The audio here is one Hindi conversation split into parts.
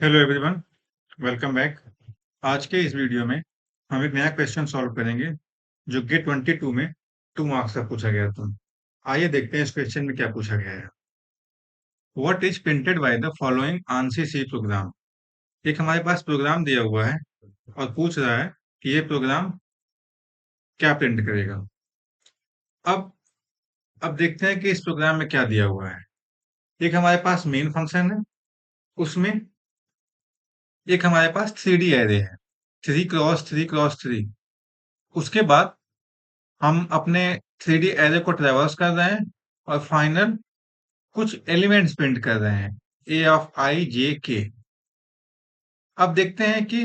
Hello everyone, welcome back. आज के इस वीडियो में हम एक नया क्वेश्चन सॉल्व करेंगे जो गेट 22 में 2 मार्क्स का पूछा गया था। आइए देखते हैं इस क्वेश्चन में क्या पूछा गया है। What is printed by the following ANSI C program. एक हमारे पास प्रोग्राम दिया हुआ है और पूछ रहा है कि ये प्रोग्राम क्या प्रिंट करेगा। अब अब देखते हैं कि इस प्रोग्राम में क्या दिया हुआ है। एक हमारे पास मेन फंक्शन है, उसमें एक हमारे पास 3D एरे है, 3 क्रॉस 3 क्रॉस 3। उसके बाद हम अपने 3D एरे को ट्रेवर्स कर रहे हैं और फाइनल कुछ एलिमेंट्स प्रिंट कर रहे हैं, ए ऑफ आई जे के। अब देखते हैं कि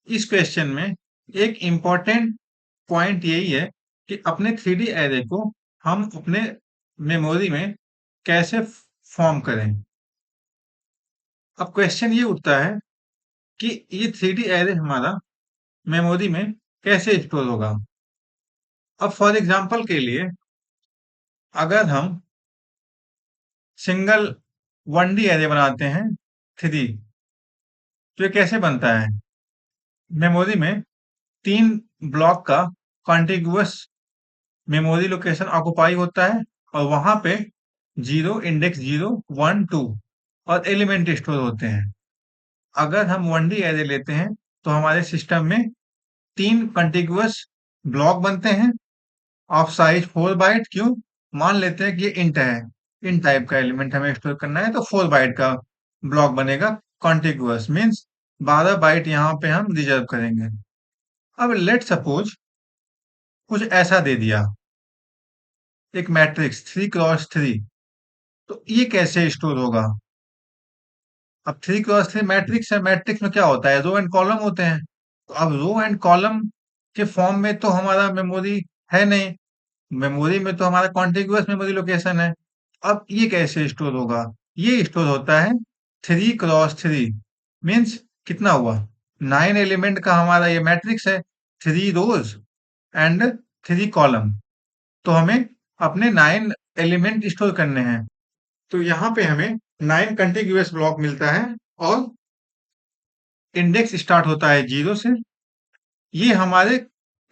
इस क्वेश्चन में एक इम्पॉर्टेंट पॉइंट यही है कि अपने 3D एरे को हम अपने मेमोरी में कैसे फॉर्म करें। अब क्वेश्चन ये उठता है कि ये 3D एरे हमारा मेमोरी में कैसे स्टोर होगा। अब फॉर एग्जांपल के लिए अगर हम सिंगल 1D एरे बनाते हैं 3, तो ये कैसे बनता है। मेमोरी में 3 ब्लॉक का कॉन्टिगुअस मेमोरी लोकेशन ऑक्युपाई होता है और वहां पे 0 इंडेक्स 0 1 2 और एलिमेंट स्टोर होते हैं। अगर हम 1D एरे लेते हैं तो हमारे सिस्टम में 3 कॉन्टिगुअस ब्लॉक बनते हैं ऑफ साइज 4 बाइट। क्यों, मान लेते हैं कि ये इंट है, इन टाइप का एलिमेंट हमें स्टोर करना है, तो 4 बाइट का ब्लॉक बनेगा। कॉन्टिगुअस मीन्स 12 बाइट यहाँ पे हम रिजर्व करेंगे। अब लेट सपोज कुछ ऐसा दे दिया, एक मैट्रिक्स 3 क्रॉस 3, तो ये कैसे स्टोर होगा। अब 3 क्रॉस 3 मैट्रिक्स है, मैट्रिक्स में क्या होता है, रो एंड कॉलम होते हैं। तो अब रो एंड कॉलम के फॉर्म में तो हमारा मेमोरी है नहीं, मेमोरी में तो हमारा कॉन्टिगुअस मेमोरी लोकेशन है। अब ये कैसे स्टोर होगा, ये स्टोर होता है 3 क्रॉस 3 मीन्स कितना हुआ, 9 एलिमेंट का हमारा ये मैट्रिक्स है, 3 रोज एंड 3 कॉलम। तो हमें अपने 9 एलिमेंट स्टोर करने हैं। तो यहाँ पे हमें 9 कंटिन्यूअस ब्लॉक मिलता है और इंडेक्स स्टार्ट होता है 0 से। ये हमारे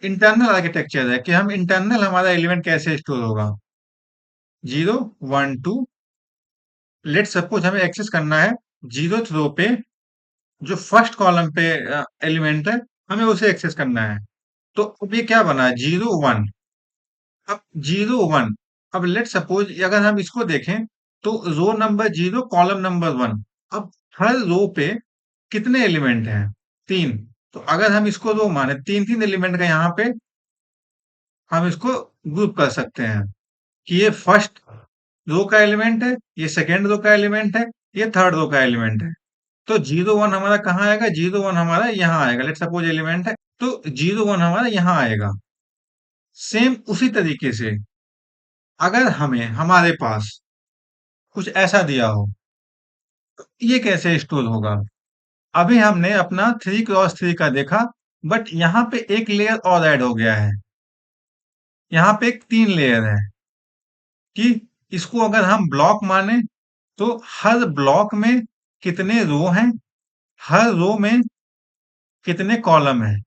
इंटरनल आर्किटेक्चर है कि हम इंटरनल हमारा एलिमेंट कैसे स्टोर होगा। 0 1 2, लेट सपोज हमें एक्सेस करना है 0th रो पे, जो फर्स्ट कॉलम पे एलिमेंट है, हमें उसे एक्सेस करना है। तो अब ये क्या बना, 0 1। अब 0 1, अब लेट सपोज अगर हम इसको देखें तो रो नंबर 0 कॉलम नंबर 1। अब हर रो पे कितने एलिमेंट हैं, 3। तो अगर हम इसको रो माने 3 एलिमेंट का, यहाँ पे हम इसको ग्रुप कर सकते हैं कि ये फर्स्ट रो का एलिमेंट है, ये सेकेंड रो का एलिमेंट है, ये थर्ड रो का एलिमेंट है। तो 0 1 हमारा कहाँ आएगा, 0 1 हमारा यहाँ आएगा। लेट सपोज एलिमेंट है तो 0 1 हमारा यहाँ आएगा। सेम उसी तरीके से अगर हमें हमारे पास कुछ ऐसा दिया हो, तो ये कैसे स्टोर होगा। अभी हमने अपना 3 क्रॉस 3 का देखा, बट यहाँ पे एक लेयर और ऐड हो गया है। यहाँ पे एक 3 लेयर है कि इसको अगर हम ब्लॉक माने तो हर ब्लॉक में कितने रो हैं, हर रो में कितने कॉलम हैं।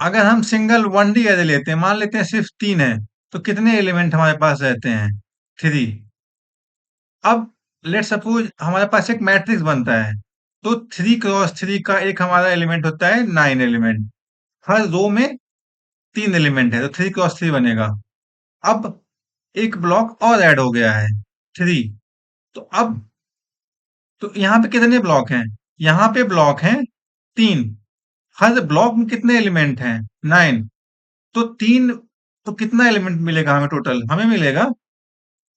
अगर हम सिंगल 1D एरे लेते हैं, मान लेते हैं सिर्फ 3 है, तो कितने एलिमेंट हमारे पास रहते हैं, 3। अब लेट सपोज हमारे पास एक मैट्रिक्स बनता है, तो 3 क्रॉस 3 का एक हमारा एलिमेंट होता है 9 एलिमेंट, हर रो में 3 एलिमेंट है, तो 3 क्रॉस 3 बनेगा। अब एक ब्लॉक और ऐड हो गया है 3। तो अब तो यहाँ पे कितने ब्लॉक हैं, यहाँ पे ब्लॉक हैं 3। हर ब्लॉक में कितने एलिमेंट हैं, 9। तो 3, तो कितना एलिमेंट मिलेगा हमें, टोटल हमें मिलेगा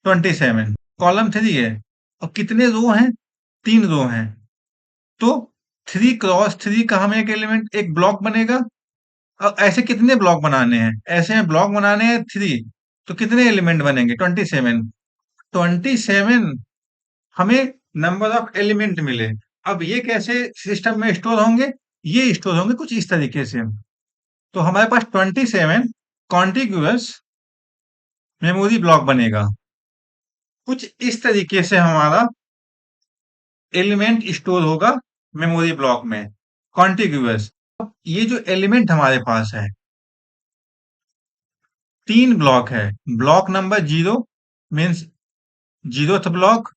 27। कॉलम 3 है और कितने रो हैं, 3 रो हैं। तो 3 क्रॉस 3 का हमें एक एलिमेंट, एक ब्लॉक बनेगा। और ऐसे कितने ब्लॉक बनाने हैं, ऐसे में ब्लॉक बनाने हैं 3, तो कितने एलिमेंट बनेंगे, 27। 27 हमें नंबर ऑफ एलिमेंट मिले। अब ये कैसे सिस्टम में स्टोर होंगे, ये स्टोर होंगे कुछ इस तरीके से। तो हमारे पास 27 कॉन्टिग्यूअस मेमोरी ब्लॉक बनेगा। कुछ इस तरीके से हमारा एलिमेंट स्टोर होगा मेमोरी ब्लॉक में, कॉन्टिग्यूअस। ये जो एलिमेंट हमारे पास है, 3 ब्लॉक है। Block number 0 means 0th block,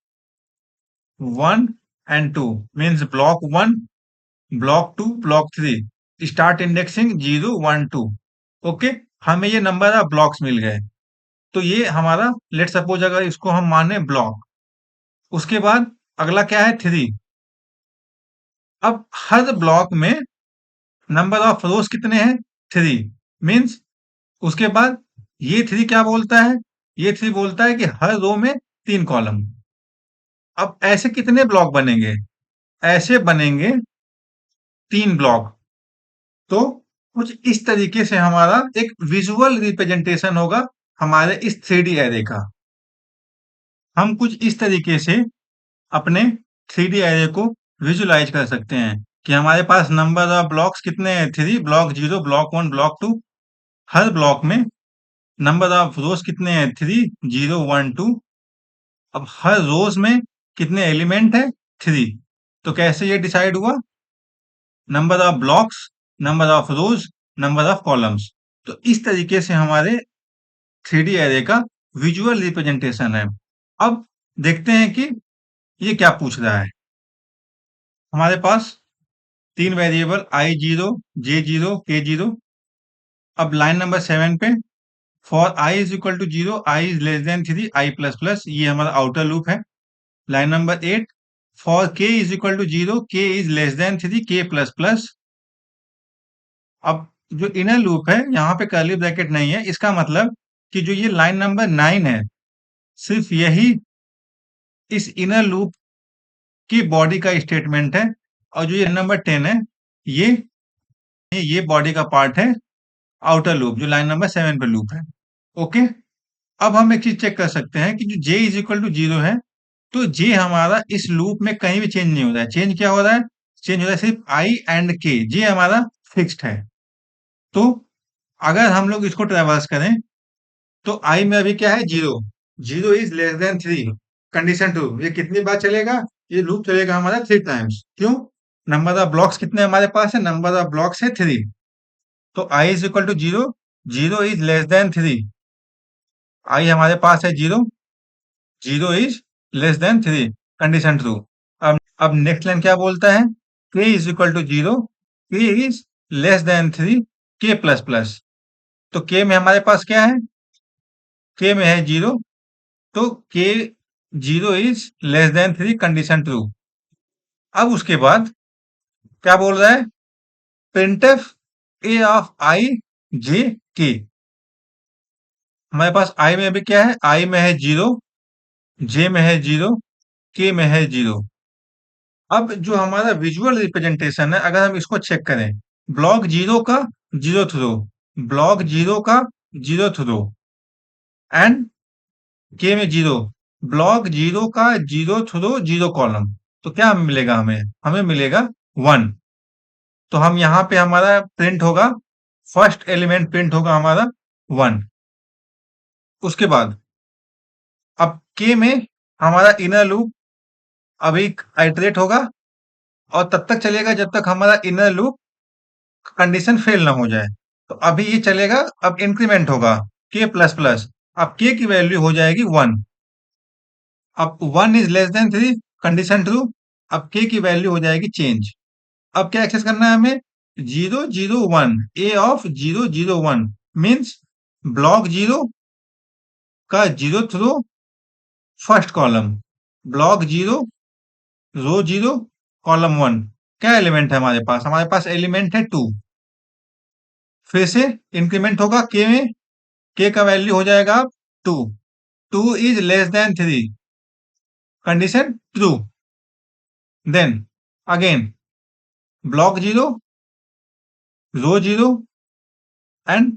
1 and 2 means block 1, block 2, block 3। Start indexing 0, 1, 2। Okay, हमें ये नंबर ऑफ ब्लॉक्स मिल गए। तो ये हमारा, लेट सपोज अगर इसको हम माने ब्लॉक, उसके बाद अगला क्या है 3। अब हर ब्लॉक में नंबर ऑफ रोज कितने हैं 3 मीन्स, उसके बाद ये 3 क्या बोलता है, ये 3 बोलता है कि हर रो में 3 कॉलम। अब ऐसे कितने ब्लॉक बनेंगे, ऐसे बनेंगे 3 ब्लॉक। तो कुछ इस तरीके से हमारा एक विजुअल रिप्रेजेंटेशन होगा हमारे इस 3D एरे का। हम कुछ इस तरीके से अपने 3D एरे को विजुलाइज कर सकते हैं कि हमारे पास नंबर ऑफ ब्लॉक्स कितने हैं 3, ब्लॉक 0, ब्लॉक 1, ब्लॉक 2। हर ब्लॉक में नंबर ऑफ रोज कितने हैं 3, 0, 1, 2। अब हर रोज में कितने एलिमेंट है 3। तो कैसे ये डिसाइड हुआ, number of blocks, number of rose, number of columns. तो इस तरीके से हमारे 3D एरे का विजुअल रिप्रेजेंटेशन है। अब देखते हैं कि ये क्या पूछ रहा है। हमारे पास 3 वेरिएबल i0, j0, k0। अब लाइन नंबर 7 पे for i is equal to 0, i is less than 3, i plus plus, ये हमारा आउटर लूप है। Line number 8 for k is equal to 0, k is less than 3, k plus plus. अब जो इनर लूप है, यहाँ पे कर्ली ब्रैकेट नहीं है, इसका मतलब कि जो ये लाइन नंबर 9 है, सिर्फ यही इस इनर लूप की बॉडी का स्टेटमेंट है। और जो ये नंबर 10 है, ये ये बॉडी का पार्ट है, आउटर लूप, जो लाइन नंबर 7 पे लूप है। ओके, अब हम एक चीज चेक कर सकते हैं कि जो j इज इक्वल टू 0 है, तो j हमारा इस लूप में कहीं भी चेंज नहीं हो रहा है। चेंज क्या हो रहा है, चेंज हो रहा है सिर्फ i एंड k, j हमारा फिक्स्ड है। तो अगर हम लोग इसको ट्रेवर्स करें, तो i में अभी क्या है 0, 0 इज लेस देन 3, कंडीशन 2। ये कितनी बार चलेगा, ये लूप चलेगा हमारा 3 टाइम्स। क्यों, नंबर ऑफ ब्लॉक्स कितने हमारे पास है, नंबर ऑफ ब्लॉक्स है 3। तो i is equal to 0, 0 is less than 3, i हमारे पास है 0, 0 इज लेस देन 3, कंडीशन 2। अब नेक्स्ट लाइन क्या बोलता है, k is equal to 0, k is less than 3, k plus plus. तो k में हमारे पास क्या है, k में है 0, तो k 0 is less than 3, condition 2। अब उसके बाद क्या बोल रहा है, printf a of i j k। हमारे पास i में अभी क्या है, i में है 0, j में है 0, k में है 0। अब जो हमारा विजुअल रिप्रेजेंटेशन है, अगर हम इसको चेक करें, ब्लॉक 0 का 0th रो, ब्लॉक 0 का 0th रो एंड k में 0, ब्लॉक 0 का 0th रो 0 कॉलम। तो क्या मिलेगा हमें, हमें मिलेगा 1। तो हम यहाँ पे हमारा प्रिंट होगा, फर्स्ट एलिमेंट प्रिंट होगा हमारा 1। उसके बाद अब k में हमारा इनर लूप अभी आइटरेट होगा, और तब तक चलेगा जब तक हमारा इनर लूप कंडीशन फेल ना हो जाए। तो अभी ये चलेगा, अब इंक्रीमेंट होगा k प्लस प्लस। अब k की वैल्यू हो जाएगी 1। अब 1 is less than 3, condition true. अब k की वैल्यू हो जाएगी चेंज। अब क्या एक्सेस करना है हमें, 0, 0, 1, a ऑफ 0, 0, 1 मीन्स ब्लॉक 0 का 0th row first column, block 0 row 0 column 1। क्या एलिमेंट है हमारे पास, हमारे पास एलिमेंट है 2। फिर से इंक्रीमेंट होगा k में, k का वैल्यू हो जाएगा 2, 2 is less than 3, condition true. Then again block 0, row 0 and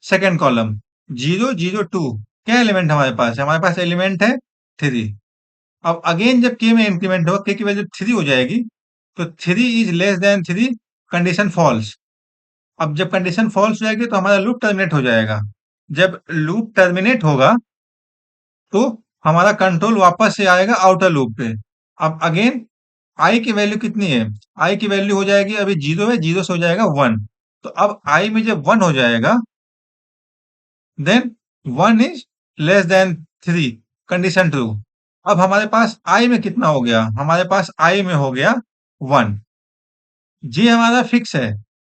second column 0, 0, 2। क्या एलिमेंट हमारे पास है, हमारे पास एलिमेंट है 3। अब अगेन जब k में इंक्रीमेंट होगा, k की वैल्यू 3 हो जाएगी, तो 3 is less than 3, condition false. अब जब कंडीशन फॉल्स हो जाएगी, तो हमारा लूप टर्मिनेट हो जाएगा। जब लूप टर्मिनेट होगा, तो हमारा कंट्रोल वापस से आएगा आउटर लूप पे। अब अगेन आई की वैल्यू कितनी है? आई की वैल्यू हो जाएगी, अभी 0 है, 0 से हो जाएगा 1। तो अब आई में जब 1 हो जाएगा, then 1 is less than 3, condition true. अब हमारे पास आई में कितना हो गया? हमारे पास आई में हो गया 1। जे हमारा फिक्स है,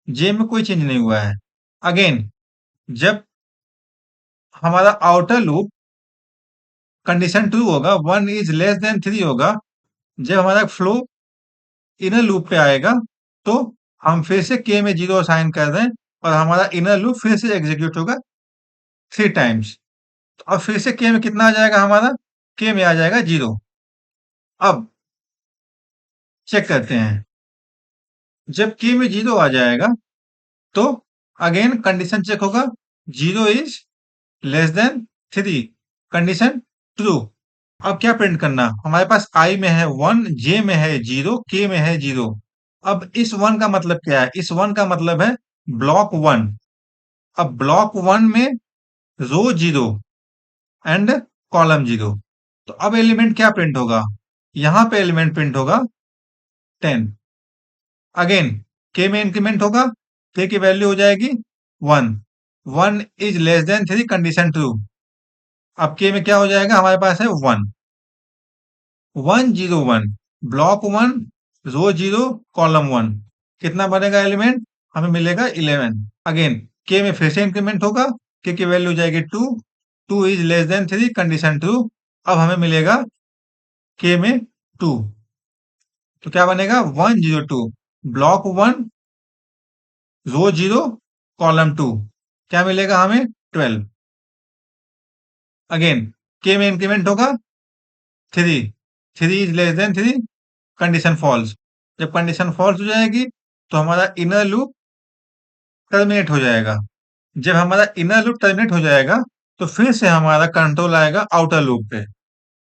जे में कोई चेंज नहीं हुआ है। अगेन, जब हमारा आउटर लूप कंडीशन ट्रू होगा, 1 इज लेस देन 3 होगा, जब हमारा फ्लो इनर लूप पे आएगा, तो हम फिर से के में 0 असाइन कर दें और हमारा इनर लूप फिर से एग्जीक्यूट होगा 3 टाइम्स। तो अब फिर से के में कितना आ जाएगा हमारा? के में आ जाएगा 0। अब चेक करते हैं, जब के में 0 आ जाएगा, तो अगेन कंडीशन चेक होगा, 0 is less than 3, condition true. अब क्या प्रिंट करना? हमारे पास आई में है 1, जे में है 0, के में है 0। अब इस 1 का मतलब क्या है? इस 1 का मतलब है ब्लॉक 1। अब ब्लॉक 1 में रो 0 एंड कॉलम 0। तो अब एलिमेंट क्या प्रिंट होगा? यहां पे एलिमेंट प्रिंट होगा 10। अगेन, के में इंक्रीमेंट होगा, के की वैल्यू हो जाएगी 1। 1 is less than 3, condition true. अब के में क्या हो जाएगा? हमारे पास है 1। 1 0 1, ब्लॉक 1, रो 0, कॉलम 1। कितना बनेगा एलिमेंट? हमें मिलेगा 11। अगेन, के में फिर से इंक्रीमेंट होगा, के की वैल्यू हो जाएगी 2। 2 is less than 3, condition true. अब हमें मिलेगा के में 2। तो क्या बनेगा? 1 0 2, ब्लॉक 1, रो 0, कॉलम 2। क्या मिलेगा हमें? 12। अगेन, के में इंक्रीमेंट होगा 3। 3 is less than 3, condition false. जब कंडीशन फॉल्स हो जाएगी, तो हमारा इनर लूप टर्मिनेट हो जाएगा। जब हमारा इनर लूप टर्मिनेट हो जाएगा, तो फिर से हमारा कंट्रोल आएगा आउटर लूप पे।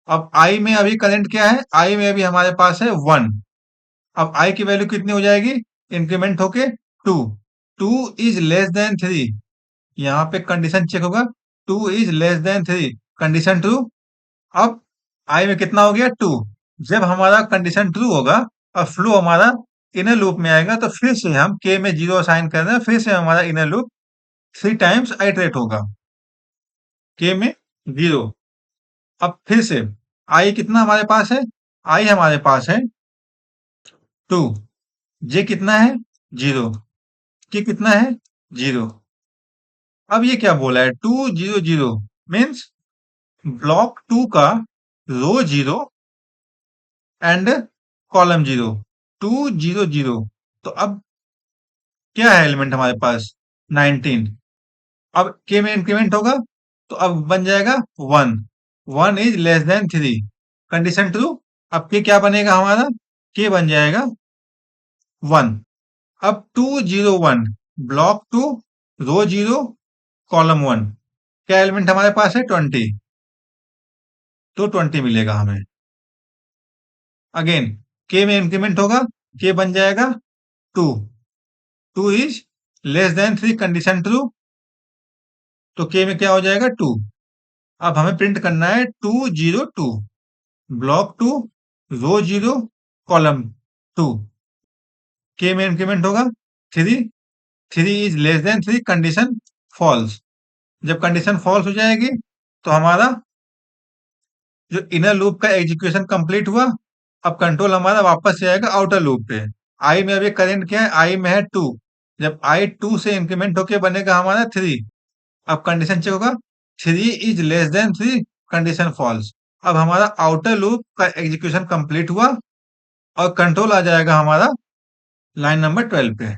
अब आई में अभी करंट क्या है? आई में अभी हमारे पास है 1। अब आई की वैल्यू कितनी हो जाएगी? इंक्रीमेंट होके 2। 2 इज लेस देन 3, यहाँ पे कंडीशन चेक होगा, 2 is less than 3, condition true. अब आई में कितना हो गया? 2। जब हमारा कंडीशन ट्रू होगा और फ्लो हमारा इनर लूप में आएगा, तो फिर से हम के में 0 असाइन कर रहे हैं, फिर से हमारा इनर लूप 3 टाइम्स आइटरेट होगा, के में 0। अब फिर से आई कितना हमारे पास है? आई हमारे पास है 2। जे कितना है? 0। के कितना है? 0। अब ये क्या बोला है? 2 0 0 मीन्स ब्लॉक 2 का रो 0 एंड कॉलम 0। 2 0 0। तो अब क्या है एलिमेंट हमारे पास? 19। अब के में इंक्रीमेंट होगा, तो अब बन जाएगा 1। 1 is less than 3, condition true. अब के क्या बनेगा हमारा? के बन जाएगा 1। अब 2 0 1, ब्लॉक 2, रो 0, कॉलम 1। क्या एलिमेंट हमारे पास है? 20। तो 20 मिलेगा हमें। अगेन, के में इंक्रीमेंट होगा, के बन जाएगा 2। 2 is less than 3, condition true. तो के में क्या हो जाएगा? 2। अब हमें प्रिंट करना है 2 0 2, ब्लॉक 2, रो 0, कॉलम 2। के में इंक्रीमेंट होगा 3। 3 is less than 3, condition false. जब कंडीशन फॉल्स हो जाएगी, तो हमारा जो इनर लूप का एग्जीक्यूशन कंप्लीट हुआ। अब कंट्रोल हमारा वापस से आएगा आउटर लूप पे। आई में अभी करंट क्या है? आई में है 2। जब आई 2 से इंक्रीमेंट होके बनेगा हमारा 3। अब कंडीशन चेक होगा, 3 is less than 3, condition false. अब हमारा आउटर लूप का एग्जीक्यूशन कंप्लीट हुआ और कंट्रोल आ जाएगा हमारा लाइन नंबर 12 पे,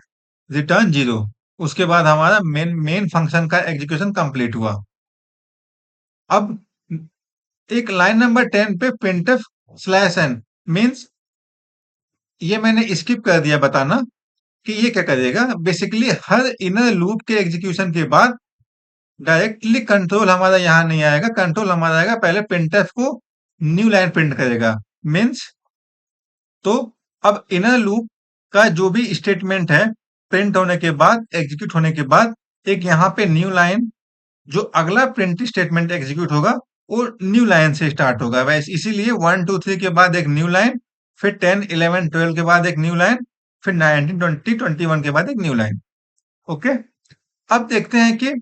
रिटर्न 0। उसके बाद हमारा मेन मेन फंक्शन का एग्जीक्यूशन कंप्लीट हुआ। अब एक लाइन नंबर 10 पे printf स्लैश एन मीन्स, ये मैंने स्किप कर दिया बताना कि ये क्या करेगा। बेसिकली हर इनर लूप के एग्जीक्यूशन के बाद डायरेक्टली कंट्रोल हमारा यहाँ नहीं आएगा, कंट्रोल हमारा आएगा पहले printf को न्यू लाइन प्रिंट करेगा। मीन्स, तो अब इनर लूप का जो भी स्टेटमेंट है, प्रिंट होने के बाद, एग्जीक्यूट होने के बाद, एक यहाँ पे न्यू लाइन, जो अगला प्रिंट स्टेटमेंट एग्जीक्यूट होगा, वो न्यू लाइन से स्टार्ट होगा। वैसे इसीलिए 1 2 3 के बाद एक न्यू लाइन, फिर 10, 11, 12 के बाद एक न्यू लाइन, फिर 19, 20, 21 के बाद एक न्यू लाइन। ओके, अब देखते हैं कि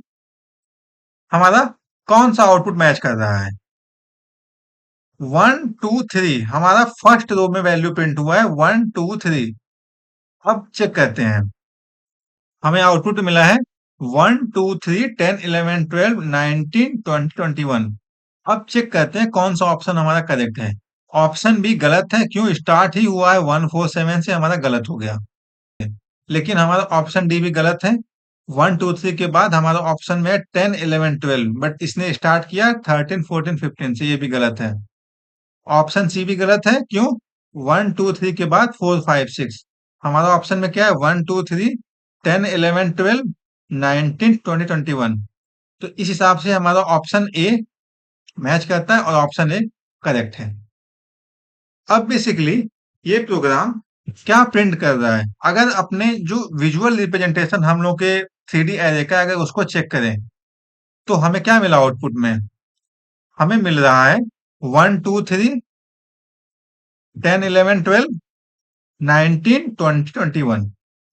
हमारा कौन सा आउटपुट मैच कर रहा है। 1, 2, 3 हमारा फर्स्ट रो में वैल्यू प्रिंट हुआ है 1, 2, 3। अब चेक करते हैं, हमें आउटपुट मिला है 1, 2, 3, 10, 11, 12, 19, 20, 21। अब चेक करते हैं कौन सा ऑप्शन हमारा करेक्ट है। ऑप्शन बी गलत है, क्यों? स्टार्ट ही हुआ है 147 से, हमारा गलत हो गया। लेकिन हमारा ऑप्शन डी भी गलत है। 1, 2, 3 के बाद हमारा ऑप्शन में है 10, 11, 12, बट इसने स्टार्ट किया 13, 14, 15 से, ये भी गलत है। ऑप्शन सी भी गलत है, क्यों? 1, 2, 3 के बाद 4, 5, 6। हमारा ऑप्शन में क्या है? 1, 2, 3, 10, 11, 12, 19, 20, 21। तो इस हिसाब से हमारा ऑप्शन ए मैच करता है और ऑप्शन ए करेक्ट है। अब बेसिकली ये प्रोग्राम क्या प्रिंट कर रहा है? अगर अपने जो विजुअल रिप्रेजेंटेशन हम लोग के 3D एरे का अगर उसको चेक करें, तो हमें क्या मिला आउटपुट में? हमें मिल रहा है 1, 2, 3, 10, 11, 12, 19, 20, 21।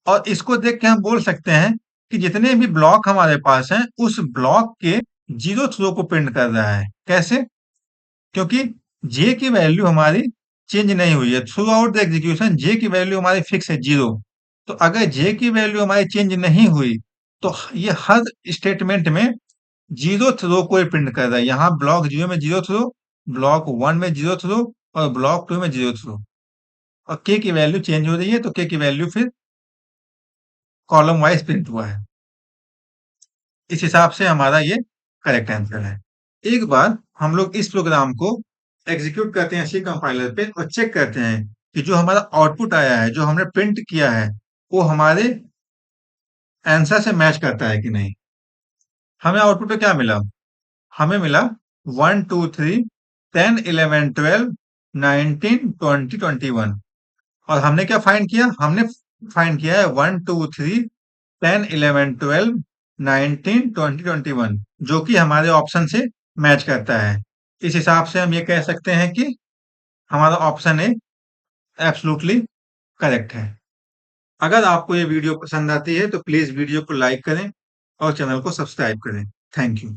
और इसको देख के हम बोल सकते हैं कि जितने भी ब्लॉक हमारे पास हैं, उस ब्लॉक के जीरो थ्रो को प्रिंट कर रहा है। कैसे? क्योंकि जे की वैल्यू हमारी चेंज नहीं हुई है। थ्रू आउट द एग्जीक्यूशन जे की वैल्यू हमारी फिक्स है 0। तो अगर जे की वैल्यू हमारी चेंज नहीं हुई, तो ये हर स्टेटमेंट में जीरो थ्रो को ही प्रिंट कर रहा है। यहाँ ब्लॉक 0 में जीरो थ्रो, ब्लॉक 1 में जीरो थ्रो और ब्लॉक 2 में जीरो थ्रो। और के की वैल्यू चेंज हो रही है, तो के की वैल्यू फिर कॉलम वाइज प्रिंट हुआ है। इस हिसाब से हमारा ये करेक्ट आंसर है। एक बार हम लोग इस प्रोग्राम को एग्जीक्यूट करते हैं सी कंपाइलर पे और चेक करते हैं कि जो हमारा आउटपुट आया है, जो हमने प्रिंट किया है, वो हमारे आंसर से मैच करता है कि नहीं। हमें आउटपुट में क्या मिला? हमें मिला 1, 2, 3, 10, 11, 12, 19, 20, 21। और हमने क्या फाइंड किया? हमने फाइंड किया है 1, 2, 3, 10, 11, 12, 19, 20, 21, जो कि हमारे ऑप्शन से मैच करता है। इस हिसाब से हम ये कह सकते हैं कि हमारा ऑप्शन ए एब्सोल्युटली करेक्ट है। अगर आपको ये वीडियो पसंद आती है तो प्लीज वीडियो को लाइक करें और चैनल को सब्सक्राइब करें। Thank you.